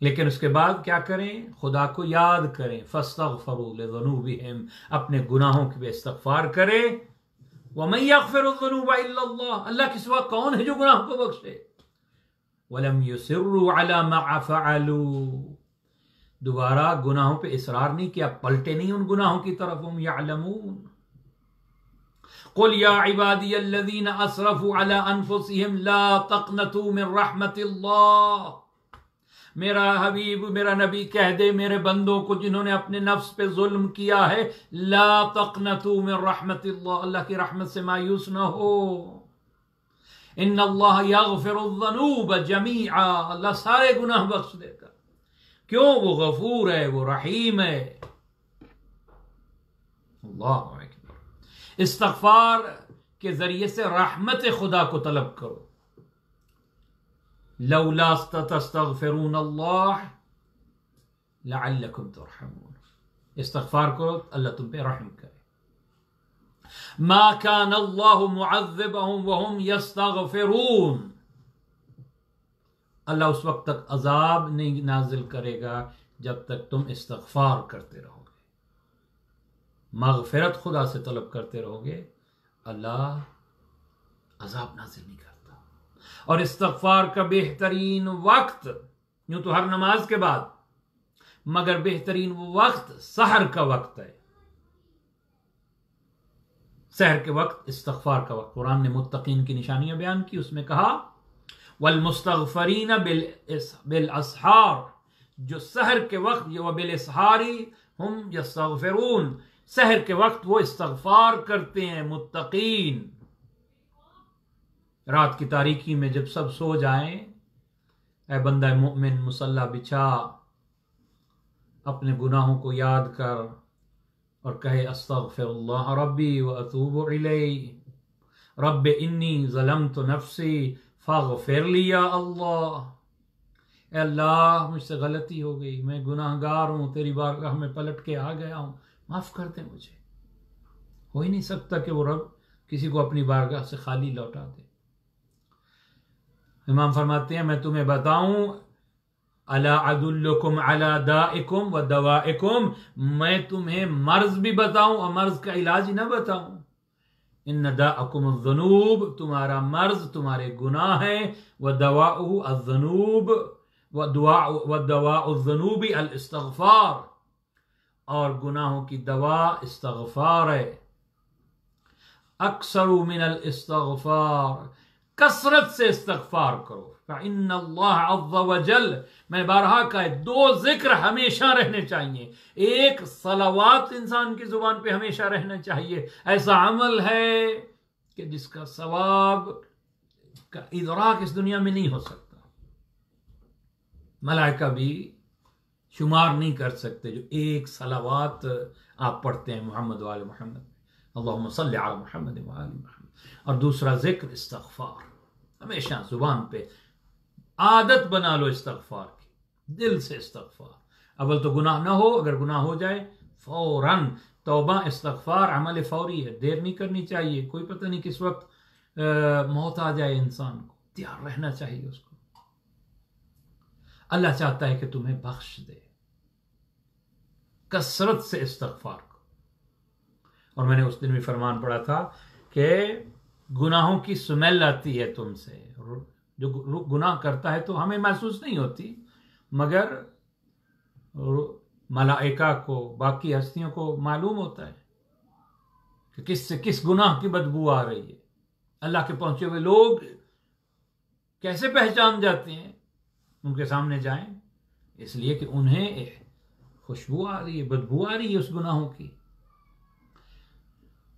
لیکن اس کے بعد کیا کریں؟ خدا کو یاد کریں. فاستغفروا لذنوبهم، اپنے گناہوں کے استغفار کریں. وَمَن يَغْفِرُ الذُّنُوبَ إِلَّا اللَّهُ، اللہ کے سوا کون ہے جو گناہ کو بخشے. وَلَمْ يُصِرُّوا عَلَى مَا فَعَلُوا، دوبارہ گناہوں پہ اصرار نہیں کیا، پلٹے نہیں ان گناہوں کی طرف. هُمْ يَعْلَمُونَ. قُلْ يَا عِبَادِيَ الَّذِينَ أَسْرَفُوا عَلَى أَنفُسِهِمْ لَا تَقْنَطُوا مِن رَحْمَةِ اللَّهِ. میرا حبیب، میرا نبی کہہ دے میرے بندوں کو جنہوں نے اپنے نفس پہ ظلم کیا ہے، لا تقنطوا من رحمت اللہ، اللہ کی رحمت سے مایوس نہ ہو. ان اللہ یغفر الذنوب جمیعا، اللہ سارے گناہ بخش دے گا. کیوں؟ وہ غفور ہے، وہ رحیم ہے. اللہ اکبر. استغفار کے ذریعے سے رحمت خدا کو طلب کرو. لولا تستغفرون اللہ لعلکم ترحمون. استغفار کرو اللہ تم پہ رحم کرے. ما کان اللہ معذبہم وہم یستغفرون. اللہ اس وقت تک عذاب نہیں نازل کرے گا جب تک تم استغفار کرتے رہو گے، مغفرت خدا سے طلب کرتے رہو گے. اللہ عذاب نازل نہیں کرتا. اور استغفار کا بہترین وقت، یوں تو ہر نماز کے بعد، مگر بہترین وہ وقت سحر کا وقت ہے. سحر کے وقت استغفار کا وقت. قرآن نے متقین کی نشانیاں بیان کی، اس میں کہا والمستغفرین بالاسحار، جو سحر کے وقت وبالاسحار ہم یستغفرون، سحر کے وقت وہ استغفار کرتے ہیں متقین. رات کی تاریکی میں جب سب سو جائیں، اے بندہ مومن مصلی بچھا، اپنے گناہوں کو یاد کر اور کہے استغفر اللہ ربی واتوب الیہ، رب انی ظلمت نفسی فاغفر لی یا اللہ. اے اللہ مجھ سے غلطی ہو گئی، میں گناہ گار ہوں، تیری بارگاہ میں پلٹ کے آ گیا ہوں، معاف کر دے مجھے. ہو ہی نہیں سکتا کہ وہ رب کسی کو اپنی بارگاہ سے خالی لوٹا دے. امام فرماتے ہیں میں تمہیں بتاؤں الا ادلکم علی دائکم و دوائکم، میں تمہیں مرض بھی بتاؤں اور مرض کا علاج ہی نہ بتاؤں. ان داءکم الذنوب، تمہارا مرض تمہارے گناہ ہے، ودواؤہ الذنوب ودواء الذنوب الاستغفار، اور گناہوں کی دوا استغفار ہے. اکثر من الاستغفار، کثرت سے استغفار کرو. فإن اللہ عز وجل، میں بارہا کہا ہے، دو ذکر ہمیشہ رہنے چاہیے. ایک صلوات انسان کی زبان پہ ہمیشہ رہنا چاہیے. ایسا عمل ہے کہ جس کا ثواب کا ادراک اس دنیا میں نہیں ہو سکتا. ملائکہ بھی شمار نہیں کر سکتے جو ایک صلوات آپ پڑھتے ہیں محمد وآل محمد، اللہم صلی علی محمد وآل محمد. اور دوسرا ذکر استغفار، ہمیشہ زبان پہ عادت بنا لو استغفار کی، دل سے استغفار. اول تو گناہ نہ ہو، اگر گناہ ہو جائے فوراً توبہ استغفار عمل فوری ہے، دیر نہیں کرنی چاہیے. کوئی پتہ نہیں کس وقت موت آ جائے انسان کو، تیار رہنا چاہیے اس کو. اللہ چاہتا ہے کہ تمہیں بخش دے. کثرت سے استغفار کو. اور میں نے اس دن بھی فرمان پڑھا تھا کہ گناہوں کی سمیل آتی ہے تم سے. جو گناہ کرتا ہے تو ہمیں محسوس نہیں ہوتی، مگر ملائکہ کو، باقی ہستیوں کو معلوم ہوتا ہے کہ کس سے کس گناہ کی بدبو آ رہی ہے. اللہ کے پہنچے ہوئے لوگ کیسے پہچان جاتے ہیں؟ ان کے سامنے جائیں، اس لیے کہ انہیں خوشبو آ رہی ہے، بدبو آ رہی ہے اس گناہوں کی.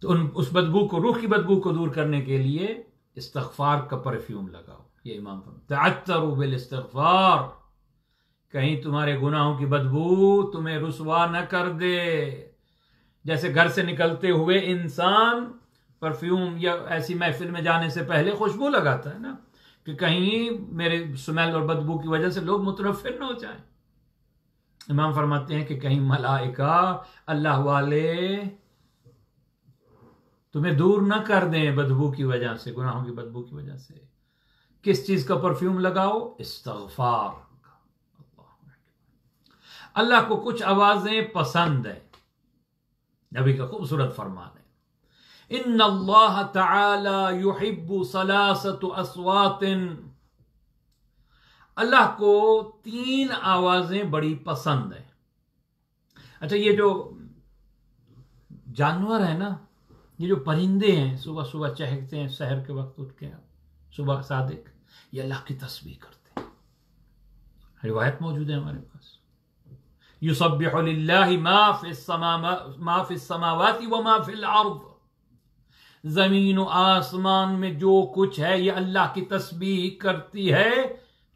تو اس بدبو کو، روح کی بدبو کو دور کرنے کے لیے استغفار کا پرفیوم لگاؤ. یہ امام فرماتے ہیں تعطروا بالاستغفار، کہیں تمہارے گناہوں کی بدبو تمہیں رسوا نہ کر دے. جیسے گھر سے نکلتے ہوئے انسان پرفیوم یا ایسی محفل میں جانے سے پہلے خوشبو لگاتا ہے نا، کہ کہیں میرے سمیل اور بدبو کی وجہ سے لوگ متنفر نہ ہو جائیں. امام فرماتے ہیں کہ کہیں ملائکہ اللہ والے تمہیں دور نہ کر دیں بدبو کی وجہ سے، گناہوں کی بدبو کی وجہ سے. کس چیز کا پرفیوم لگاؤ؟ استغفار. اللہ کو کچھ آوازیں پسند ہیں، نبی کا خوبصورت فرمان ہے ان اللہ تعالی یحب ثلاثۃ اصوات. اللہ کو 3 آوازیں بڑی پسند ہیں. اچھا، یہ جو جانور ہیں نا، یہ جو پرندے ہیں صبح صبح چہکتے ہیں، سحر کے وقت اٹھ کے صبح صادق، یہ اللہ کی تسبیح کرتے ہیں. روایت موجود ہے ہمارے پاس، یسبح للہ ما فی السماوات وما فی الارض. زمین و آسمان میں جو کچھ ہے یہ اللہ کی تسبیح کرتی ہے.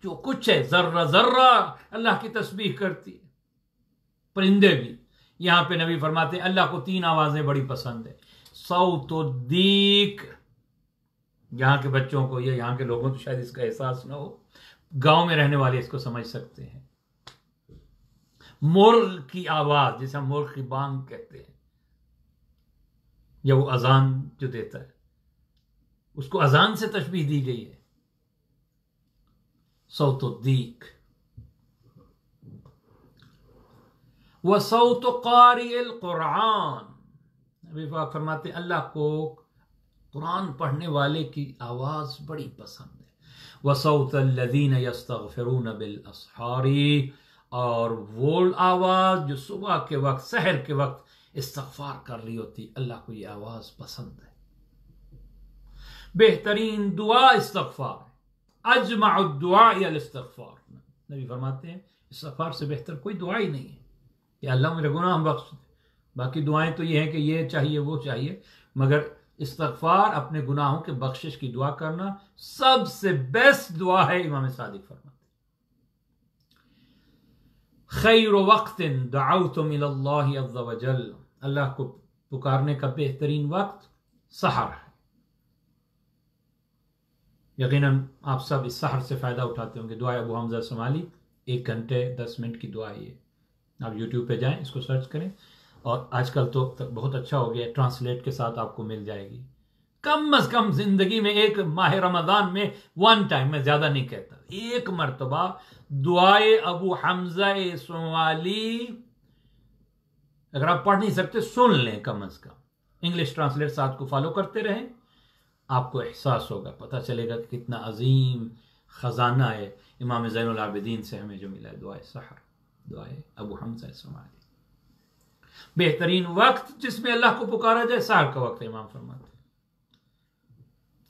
جو کچھ ہے، ذرہ ذرہ اللہ کی تسبیح کرتی ہے. پرندے بھی. یہاں پہ نبی فرماتے ہیں اللہ کو 3 آوازیں بڑی پسند ہے. صوت الدیک. یہاں کے بچوں کو یا یہاں کے لوگوں کو شاید اس کا احساس نہ ہو، گاؤں میں رہنے والے اس کو سمجھ سکتے ہیں. مرغ کی آواز، جسے ہم مرغ کی بانگ کہتے ہیں، یا وہ اذان جو دیتا ہے، اس کو اذان سے تشبیہ دی گئی ہے. صوت الدیک. وصوت قارئ القرآن. نبی پاک فرماتے ہیں اللہ کو قرآن پڑھنے والے کی آواز بڑی پسند ہے. وصوت الذین یستغفرون بالاسحار. اور وہ آواز جو صبح کے وقت، سحر کے وقت استغفار کر رہی ہوتی، اللہ کو یہ آواز پسند ہے. بہترین دعا استغفار ہے. اجمع الدعاء الاستغفار. نبی فرماتے ہیں استغفار سے بہتر کوئی دعا ہی نہیں ہے کہ اللہ میرے گناہ بخش دے. باقی دعائیں تو یہ ہیں کہ یہ چاہیے وہ چاہیے، مگر استغفار، اپنے گناہوں کے بخشش کی دعا کرنا سب سے بیسٹ دعا ہے. امام صادق فرماتے ہیں خیر وقت دعوت من اللہ عز وجل. اللہ کو پکارنے کا بہترین وقت سحر ہے. یقیناً آپ سب اس سحر سے فائدہ اٹھاتے ہوں گے. دعا ابو حمزہ سمالی 1 گھنٹے 10 منٹ کی دعا ہے. آپ یوٹیوب پہ جائیں، اس کو سرچ کریں، اور آج کل تو بہت اچھا ہو گیا، ٹرانسلیٹ کے ساتھ آپ کو مل جائے گی. کم از کم زندگی میں ایک ماہ رمضان میں 1 ٹائم، میں زیادہ نہیں کہتا، 1 مرتبہ دعائے ابو حمزہ سمالی اگر آپ پڑھ نہیں سکتے سن لیں. کم از کم انگلش ٹرانسلیٹ ساتھ کو فالو کرتے رہیں، آپ کو احساس ہوگا، پتہ چلے گا کہ کتنا عظیم خزانہ ہے امام زین العابدین سے ہمیں جو ملا ہے. دعائے سحر، دعائے ابو حمزہ سمالی. بہترین وقت جس میں اللہ کو پکارا جائے سحر کا وقت ہے. امام فرماتے ہیں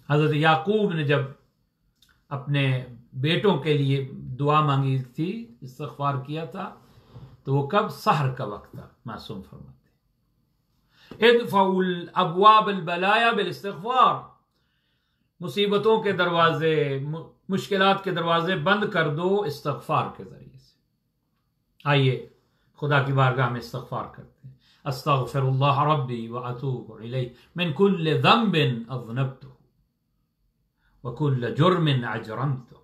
حضرت یعقوب نے جب اپنے بیٹوں کے لیے دعا مانگی تھی، استغفار کیا تھا، تو وہ کب؟ سحر کا وقت تھا. معصوم فرماتے ہیں ادفعوا الابواب البلایا بالاستغفار. مصیبتوں کے دروازے، مشکلات کے دروازے بند کر دو استغفار کے ذریعے سے. آئیے خدا کی بارگاہ میں استغفار کرتے ہیں. استغفر اللہ ربی واتوب الیہ من کل ذنب اذنبتہ وکل جرم اجرمتہ.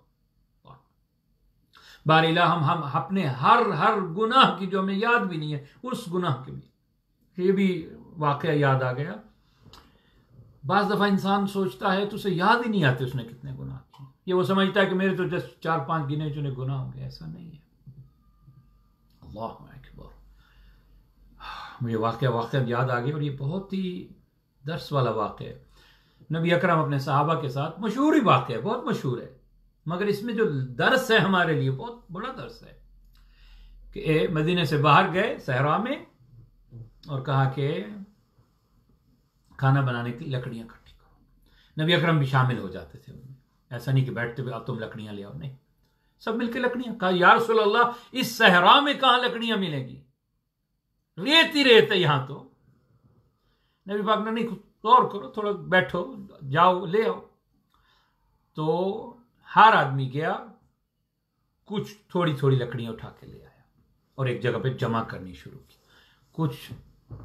بار الہ ہم اپنے ہر گناہ کی جو ہمیں یاد بھی نہیں ہے، اس گناہ کے بھی، یہ بھی واقعہ یاد آ گیا. بعض دفعہ انسان سوچتا ہے تو اسے یاد ہی نہیں آتے اس نے کتنے گناہ کیے. یہ وہ سمجھتا ہے کہ میرے تو جسٹ 4-5 گنے چنے گناہ ہوں گے. ایسا نہیں ہے. اللہ اکبر. مجھے واقعہ یاد آ گیا، اور یہ بہت ہی درس والا واقعہ ہے. نبی اکرم اپنے صحابہ کے ساتھ، مشہور ہی واقعہ ہے، بہت مشہور ہے، مگر اس میں جو درس ہے ہمارے لیے بہت بڑا درس ہے کہ مدینے سے باہر گئے صحرا میں، اور کہا کہ کھانا بنانے کی لکڑیاں اکٹھی کرو. نبی اکرم بھی شامل ہو جاتے تھے ان میں. ایسا نہیں کہ بیٹھتے ہوئے اب تم لکڑیاں لے آؤ، نہیں، سب مل کے لکڑیاں. کہا یا رسول اللہ اس صحرا میں کہاں لکڑیاں ملیں گی، ریت ہی ریت ہے یہاں تو. نبی پاک نے نہیں، غور کرو، تھوڑا بیٹھو، جاؤ لے آؤ. تو ہر آدمی گیا، کچھ تھوڑی لکڑیاں اٹھا کے لے آیا اور ایک جگہ پہ جمع کرنی شروع کی. کچھ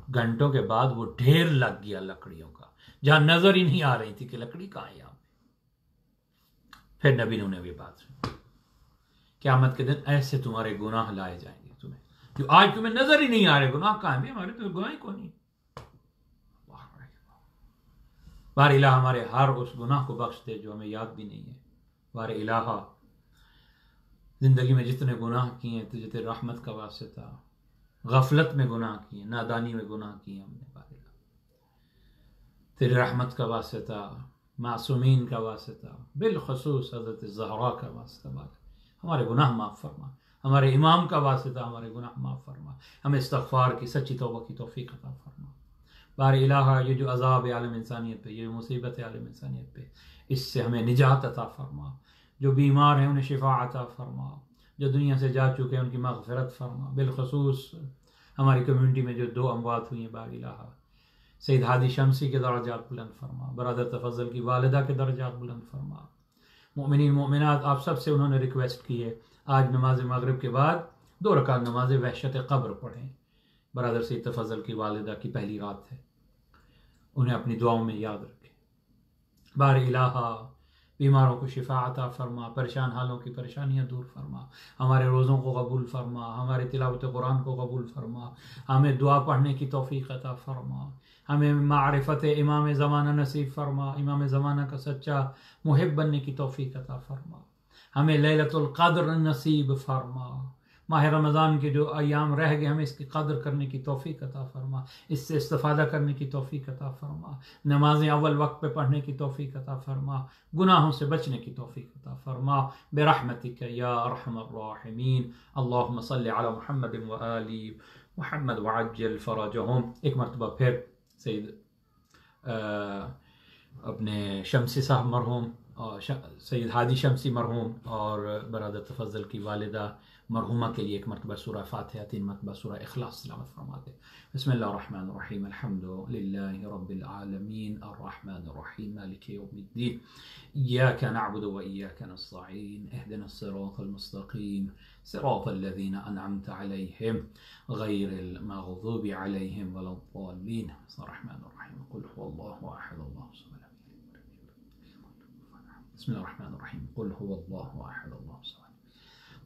گھنٹوں کے بعد وہ ڈھیر لگ گیا لکڑیوں کا، جہاں نظر ہی نہیں آ رہی تھی کہ لکڑی کہاں ہے یہاں پہ. پھر نبی نے انہیں بھی بات سنی، قیامت کے دن ایسے تمہارے گناہ لائے جائیں گے تمہیں، جو آج تمہیں نظر ہی نہیں آ رہے. گناہ کہاں ہیں ہمارے؟ تو گناہ ہی کون نہیں. بار الہ ہمارے ہر اس گناہ کو بخش دے جو ہمیں یاد بھی نہیں ہے. بار الہ زندگی میں جتنے گناہ کیے ہیں تجھے رحمت کا واسطہ، غفلت میں گناہ کیے، نادانی میں گناہ کیے ہم نے، بار الہ تیری رحمت کا واسطہ، معصومین کا واسطہ، بالخصوص حضرت زہرا کا واسطہ، ہمارے گناہ معاف فرما. ہمارے امام کا واسطہ ہمارے گناہ معاف فرما. ہمیں استغفار کی سچی توبہ کی توفیق عطا فرما. بار الہ یہ جو عذاب عالم انسانیت پہ، یہ مصیبت عالم انسانیت پہ، اس سے ہمیں نجات عطا فرما. جو بیمار ہیں انہیں شفا عطا فرما. جو دنیا سے جا چکے ہیں ان کی مغفرت فرما. بالخصوص ہماری کمیونٹی میں جو 2 اموات ہوئی ہیں، بار الہ سید ہادی شمسی کے درجات بلند فرما. برادر تفضل کی والدہ کے درجات بلند فرما. مومنین مومنات آپ سب سے انہوں نے ریکویسٹ کی ہے آج نماز مغرب کے بعد 2 رکعت نماز وحشت قبر پڑھیں. برادر سید تفضل کی والدہ کی پہلی رات ہے، انہیں اپنی دعاؤں میں یاد رکھیں۔ بار الہا بیماروں کو شفا عطا فرما، پریشان حالوں کی پریشانیاں دور فرما، ہمارے روزوں کو قبول فرما، ہماری تلاوت قرآن کو قبول فرما، ہمیں دعا پڑھنے کی توفیق عطا فرما، ہمیں معرفت امام زمانہ نصیب فرما، امام زمانہ کا سچا محب بننے کی توفیق عطا فرما، ہمیں لیلۃ القدر نصیب فرما، ماہ رمضان کے جو ایام رہ گئے ہمیں اس کی قدر کرنے کی توفیق عطا فرما، اس سے استفادہ کرنے کی توفیق عطا فرما، نمازیں اول وقت پہ پڑھنے کی توفیق عطا فرما، گناہوں سے بچنے کی توفیق عطا فرما، برحمتک یا ارحم الراحمین۔ اللہم صلی علی محمد وآل محمد وعجل فرجہم۔ ایک مرتبہ پھر سید اپنے شمسی صاحب مرحوم اور سید ہادی شمسی مرحوم اور برادر تفضل کی والدہ مرحومہ کے لیے ایک مرتبہ سورہ فاتحہ، 3 مرتبہ سورہ اخلاص تلاوت فرماتے۔ بسم اللہ الرحمن الرحیم، الحمد للہ رب العالمین، الرحمن الرحیم، مالک یوم الدین، ایاک نعبد و ایاک نستعین، اہدنا الصراط المستقیم، صراط الذین انعمت علیہم غیر المغضوب علیہم ولا الضالین۔ بسم اللہ الرحمن الرحیم، قل هو اللہ احد اللہ الصمد، بسم اللہ الرحمن الرحیم، قل هو اللہ احد اللہ الصمد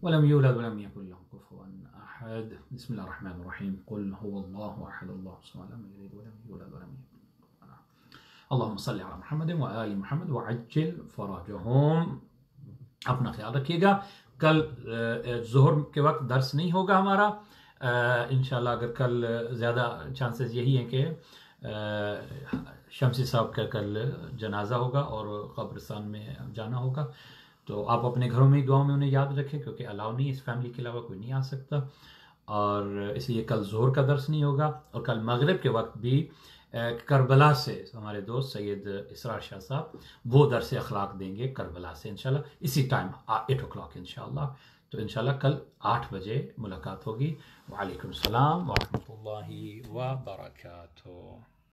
ولم يولد ولم يكن له كفوا احد، بسم اللہ الرحمن الرحیم، قل هو اللہ احد اللہ الصمد لم یلد ولم یولد ولم يكن له كفوا احد، اللهم صل على محمد وآل محمد وعجل فرجهم۔ اپنا خیال رکھیے گا، کل ظہر کے وقت درس نہیں ہوگا ہمارا انشاءاللہ، اگر کل زیادہ چانسز یہی ہیں کہ شمسی صاحب کا کل جنازہ ہوگا اور قبرستان میں جانا ہوگا، تو آپ اپنے گھروں میں دعاؤں میں انہیں یاد رکھیں، کیونکہ الاؤ نہیں، اس فیملی کے علاوہ کوئی نہیں آ سکتا، اور اس لیے کل ظہر کا درس نہیں ہوگا، اور کل مغرب کے وقت بھی کربلا سے ہمارے دوست سید اسرار شاہ صاحب وہ درس اخلاق دیں گے کربلا سے انشاءاللہ، اسی ٹائم 8 o'clock انشاءاللہ۔ تو انشاءاللہ کل 8 بجے ملاقات ہوگی۔ وعلیکم السلام ورحمۃ اللہ وبرکاتہ۔